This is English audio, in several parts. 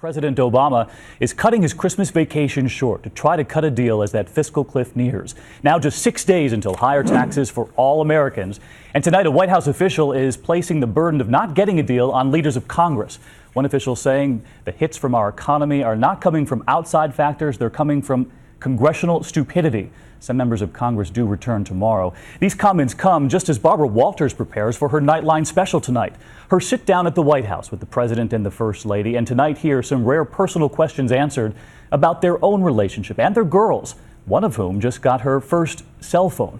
President Obama is cutting his Christmas vacation short to try to cut a deal as that fiscal cliff nears. Now just 6 days until higher taxes for all Americans. And tonight a White House official is placing the burden of not getting a deal on leaders of Congress. One official saying the hits from our economy are not coming from outside factors, they're coming from congressional stupidity. Some members of Congress do return tomorrow. These comments come just as Barbara Walters prepares for her Nightline special tonight. Her sit down at the White House with the President and the First Lady. And tonight here, some rare personal questions answered about their own relationship and their girls, one of whom just got her first cell phone.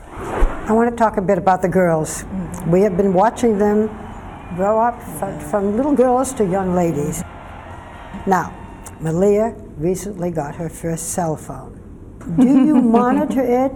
I want to talk a bit about the girls. We have been watching them grow up from little girls to young ladies. Now, Malia recently got her first cell phone. Do you monitor it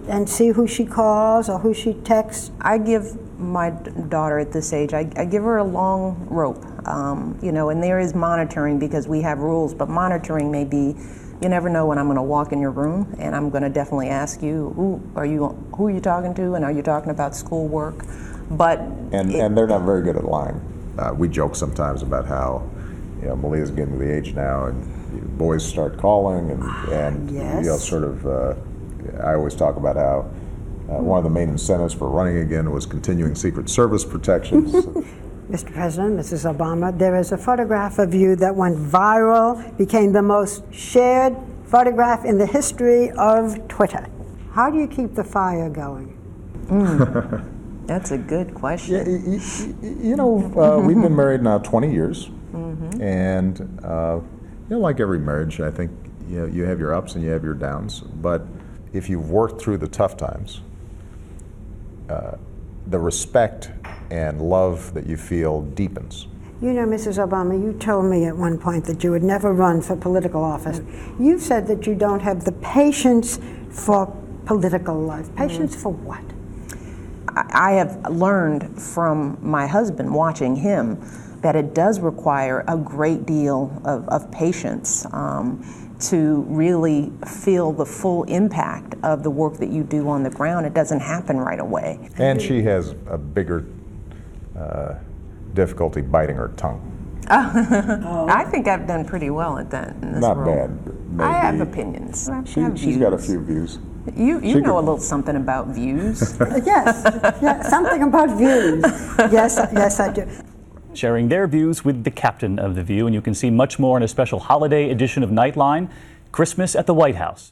and see who she calls or who she texts? I give my daughter at this age, I give her a long rope, and there is monitoring because we have rules, but monitoring may be, you never know when I'm going to walk in your room and I'm going to definitely ask you, who are you talking to, and are you talking about schoolwork? But and they're not very good at lying. We joke sometimes about how Malia's getting to the age now, and boys start calling, and yes. I always talk about how one of the main incentives for running again was continuing Secret Service protections. Mr. President, Mrs. Obama, there is a photograph of you that went viral, became the most shared photograph in the history of Twitter. How do you keep the fire going? That's a good question. We've been married now 20 years, and like every marriage, I think you have your ups and you have your downs. But if you've worked through the tough times, the respect and love that you feel deepens. Mrs. Obama, you told me at one point that you would never run for political office. You've said that you don't have the patience for political life. Patience for what? I have learned from my husband, watching him, that it does require a great deal of patience to really feel the full impact of the work that you do on the ground. It doesn't happen right away. And she has a bigger difficulty biting her tongue. I think I've done pretty well at that in this Not role. bad. Maybe. I have opinions. She's got a few views. You know a little something about views. Yes, something about views. Yes, I do. Sharing their views with the captain of The View, and you can see much more in a special holiday edition of Nightline, Christmas at the White House.